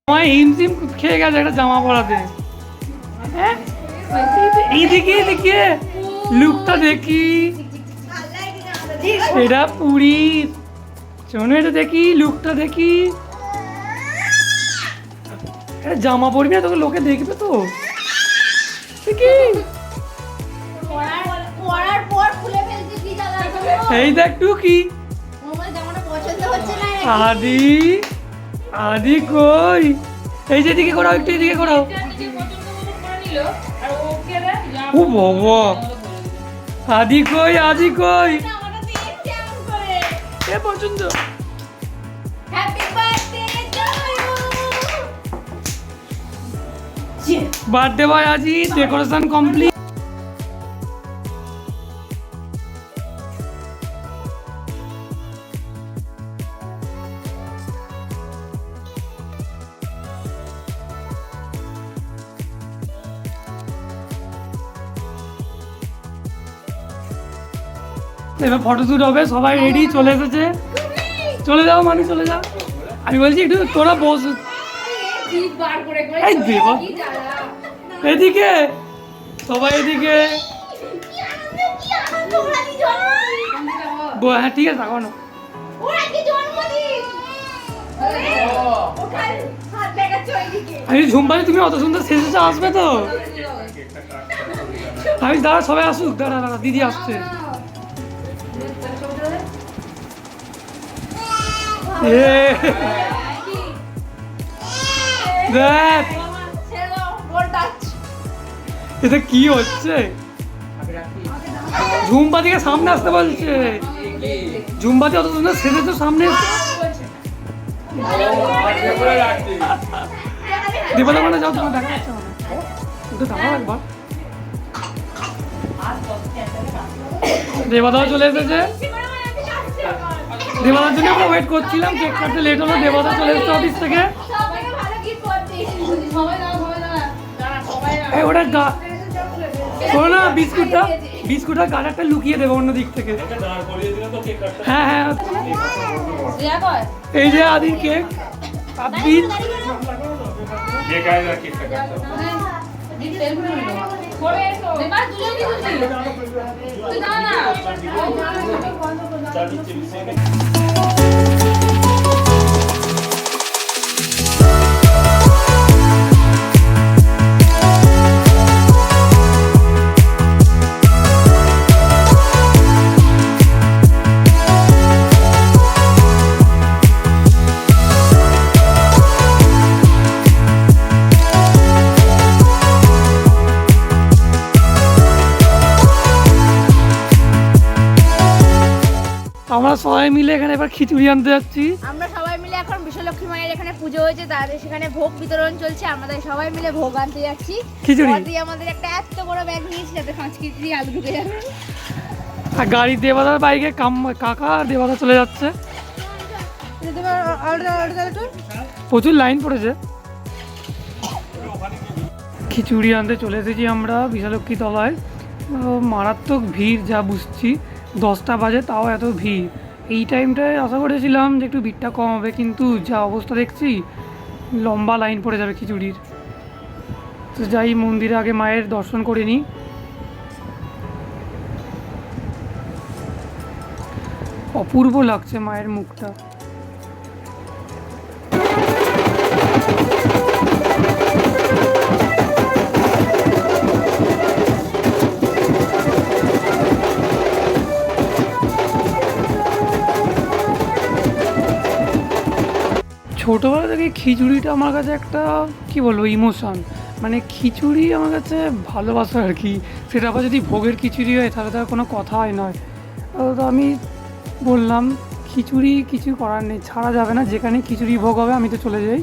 আমার হিমশিম খেয়ে গেছে একটা জামা পরাতে। হ্যাঁ এইদিকে এদিকে লুকটা দেখি, এটা পুরীর। শোনো এটা দেখি, লুকটা দেখি। জামা পরবি না, তোকে লোকে দেখবে তো। দেখি এই দেখ টুকি। আদি আদি কই? এই যে এদিকে করাও, একটু এদিকে করাও। ও বাবা, আদি কই? আদি কই? এ পছন্দ। বার্থডে বয় আজি, ডেকোরেশন কমপ্লিট। এবার ফটোশ্যুট হবে, সবাই রেডি, চলে এসেছে। চলে যাও মানে, চলে যাও। আমি বলছি একটু তোরা বস। এই দেবা, এদিকে সবাই এদিকে। হ্যাঁ ঠিক আছে, থাকো না। আমি ঝুমপালি, তুমি অত সুন্দর সেজেছে, আসবে তো? আমি দাঁড়া, সবাই আসুক, দাঁড়া দাঁড়া, দিদি আসছে। এটা কি হচ্ছে? ঝুমপাতিকে সামনে আসতে বলছে। ঝুমপাতি অত সুন্দর সেজে তো সামনে। দেবতা মানে যাও, তোমার দেখা যাচ্ছে আমাকে, একটু দাঁড়াও একবার। দেবতাও চলে এসেছে। দেবতার জন্য আমরা ওয়েট করছিলাম, কেক কাটতে লেট হলো। দেবতা চলে এসেছে অফিস থেকে। ওটা শোনো না, বিস্কুটটা গাড়ারটা লুকিয়ে দেবো অন্য দিক থেকে। হ্যাঁ হ্যাঁ, এই যে আদির কেক। আব্বির আমরা সবাই মিলে এখানে এবার খিচুড়ি আনতে যাচ্ছি। আমরা সবাই মিলে এখন বিশ্বলক্ষ্মী মায়ের এখানে পুজো হয়েছে, তাদের সেখানে ভোগ বিতরণ চলছে। আমাদের সবাই মিলে ভোগ আনতে যাচ্ছি। খিচুড়ি আমাদের একটা এত বড় ব্যাগ নিয়েছি যাতে 5 কেজি আলু ঢুকে যাবে। আর গাড়ি দেবতার বাইকে কাকা আর দেবতা চলে যাচ্ছে। প্রচুর লাইন পড়েছে। খিচুড়ি আনতে চলে এসেছি আমরা বিশালক্ষী তলায়। মারাত্মক ভিড়, যা বুঝছি 10টা বাজে, তাও এত ভিড়। এই টাইমটায় আশা করেছিলাম যে একটু ভিড়টা কম হবে, কিন্তু যা অবস্থা দেখছি লম্বা লাইন পড়ে যাবে খিচুড়ির। তো যাই, মন্দিরে আগে মায়ের দর্শন করে নিই। অপূর্ব লাগছে মায়ের মুখটা। ছোটোবেলা থেকে খিচুড়িটা আমার কাছে একটা কী বলবো, ইমোশন। মানে খিচুড়ি আমার কাছে ভালোবাসা আর কি। সেটা আবার যদি ভোগের খিচুড়ি হয় তাহলে তার কোনো কথাই নয়। তো আমি বললাম খিচুড়ি কিছু করার নেই, ছাড়া যাবে না। যেখানে খিচুড়ি ভোগ হবে আমি তো চলে যাই।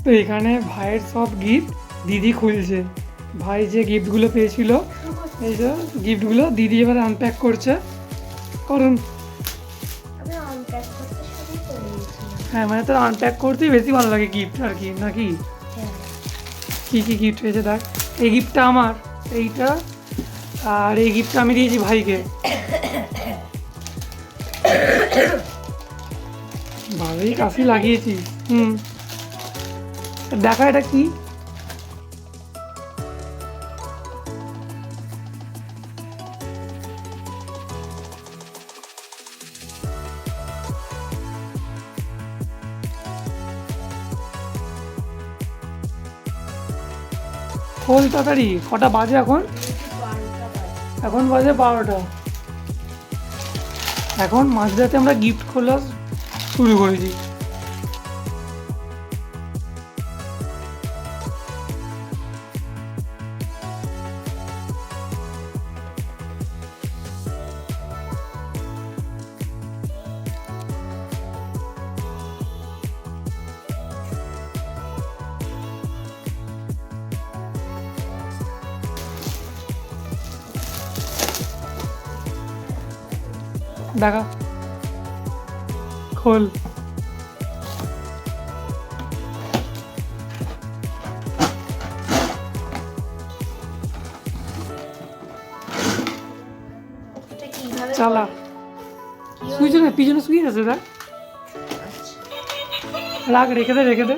তো এখানে ভাইয়ের সব গিফট দিদি খুলছে। ভাই যে গিফটগুলো পেয়েছিল, এই যে গিফটগুলো দিদি এবারে আনপ্যাক করছে। কারণ হ্যাঁ, মানে তোর আনপ্যাক করতেই বেশি ভালো লাগে গিফট আর কি, নাকি? কী কী গিফট হয়েছে দেখ। এই গিফটটা আমার, এইটা, আর এই গিফটটা আমি দিয়েছি ভাইকে। ভালোই কাশি লাগিয়েছি। দেখা এটা কি? খোল তাড়াতাড়ি, কটা বাজে এখন? এখন বাজে 12টা। এখন মাঝরাতে আমরা গিফট খোলা শুরু করেছি। দেখা খোল। চালা শুয়েছে না, পিছনে শুয়ে আছে। দেখ, রাখ, রেখে দে, রেখে দে।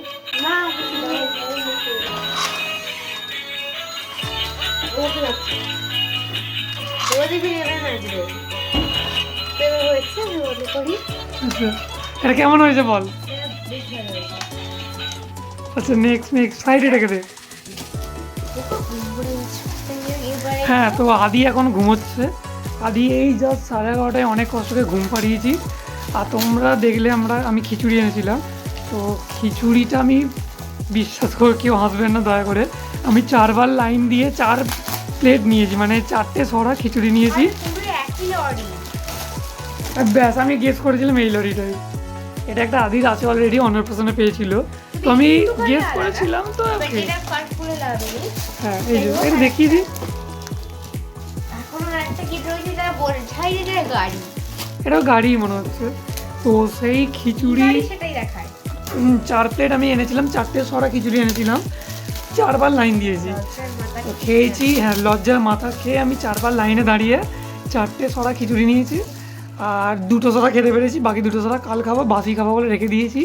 আচ্ছা, এটা কেমন হয়েছে বল? আচ্ছা, নেক্সট নেক্সট সাইডে রেখে দে। হ্যাঁ, তো আদি এখন ঘুমোচ্ছে। আদি এই জাস্ট 11:30টায় অনেক কষ্ট করে ঘুম পাড়িয়েছি। আর তোমরা দেখলে আমি খিচুড়ি এনেছিলাম। তো খিচুড়িটা আমি, বিশ্বাস করে কেউ হাসবেন না দয়া করে, আমি 4বার লাইন দিয়ে 4 প্লেট নিয়েছি, মানে 4টে সরা খিচুড়ি নিয়েছি। ব্যাস, আমি গেস করেছিলাম এই লরিটাই। এটা একটা আদির আছে অলরেডি, অন্নপ্রাশনে পেয়েছিল, তো আমি গেস করেছিলাম। তো হ্যাঁ, এই যে এটা দেখিয়ে দিই। এটাও গাড়ি মনে হচ্ছে। তো সেই খিচুড়ি 4 প্লেট আমি এনেছিলাম, 4টে সরা খিচুড়ি এনেছিলাম, 4বার লাইন দিয়েছি। তো খেয়েছি। হ্যাঁ, লজ্জার মাথা খেয়ে আমি 4বার লাইনে দাঁড়িয়ে 4টে সরা খিচুড়ি নিয়েছি। আর 2টো সরা খেতে পেরেছি, বাকি 2টো সরা কাল খাবো, বাসি খাবো বলে রেখে দিয়েছি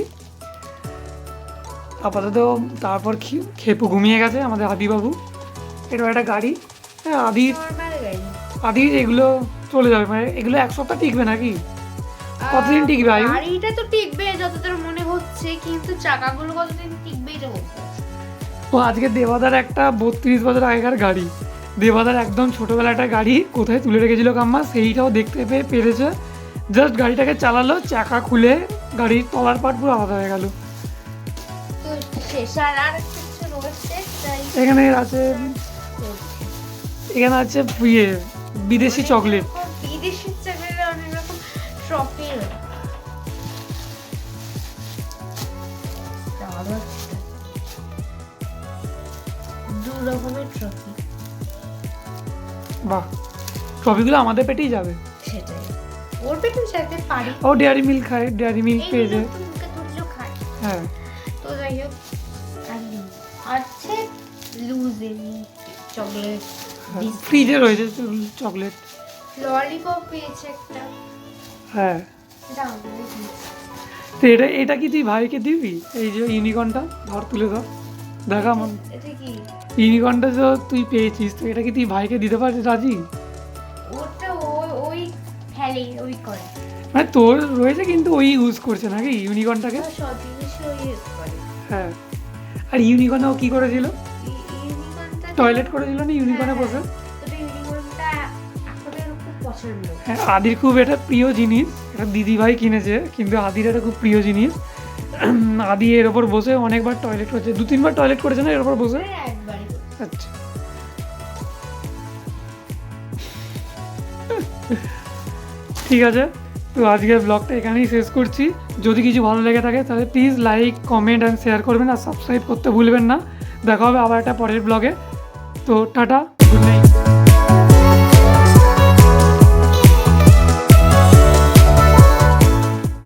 আপাতত। তারপর খেপু ঘুমিয়ে গেছে আমাদের আদিবাবু। এটা একটা গাড়ি। হ্যাঁ, আদির এগুলো চলে যাবে, মানে এগুলো 1 সপ্তাহ টিকবে নাকি? কতদিন টিকবে? গাড়িটা তো টিকবে যতদূর মনে হচ্ছে, কিন্তু চাকাগুলো কতদিন টিকবে এটা বলতে পারছি না। ও আজকে দেবাদার একটা 32 বছর আগেকার গাড়ি, দেবাদার একদম ছোটোবেলা একটা গাড়ি কোথায় তুলে রেখেছিল কাম্মা, সেইটাও দেখতে পেরেছে। জাস্ট গাড়িটাকে চালালো, চাকা খুলে গাড়ির তলার পাট পুরো আলাদা হয়ে গেল। এখানে আছে বিদেশি চকলেট। অনেক রকম ট্রফি। দু রকমের ট্রফি। বাহ, ট্রফিগুলো আমাদের পেটেই যাবে। সেটাই, ওর পেটে যেতে পারি। ও ডেয়ারি মিল্ক খায়, ডেয়ারি মিল্ক পেয়েছে। হ্যাঁ, তো যাই হোক, আছে লুজেরি চকলেট, ফ্রিজে রয়েছে চকলেট, ললিপপ পেয়েছে একটা। হ্যাঁ, তো এটা কি তুই ভাইকে দিবি? এই যে ইউনিকর্নটা ধর, তুলে ধর, দেখা মন। এটা কি ইউনিকর্নটা যে তুই পেয়েছিস, তো এটা কি তুই ভাইকে দিতে পারছিস রাজি? ওটা ওই ফেলে ওই করে, মানে তোর রয়েছে কিন্তু ওই ইউজ করছে নাকি ইউনিকর্নটাকে? সব জিনিস ওই ইউজ করে। হ্যাঁ, আর ইউনিকর্ন ও কি করেছিল? ইউনিকর্নটা টয়লেট করেছিল না ইউনিকর্নে বসে? ওটা ইউনিকর্নটা এখন খুব পছন্দ। হ্যাঁ, আদির খুব এটা প্রিয় জিনিস, এটা দিদি ভাই কিনেছে, কিন্তু আদির এটা খুব প্রিয় জিনিস। আদি এর ওপর বসে অনেকবার টয়লেট করেছে, 2-3বার টয়লেট করেছে না এর ওপর বসে? একবারই। আচ্ছা, ঠিক আছে, তো আজকের ব্লগটা এখানেই শেষ করছি। যদি কিছু ভালো লেগে থাকে তাহলে please like, comment and share করবেন, আর সাবস্ক্রাইব করতে ভুলবেন না। দেখা হবে আবার একটা পরের ব্লগে। তো টাটা, গুড নাইট।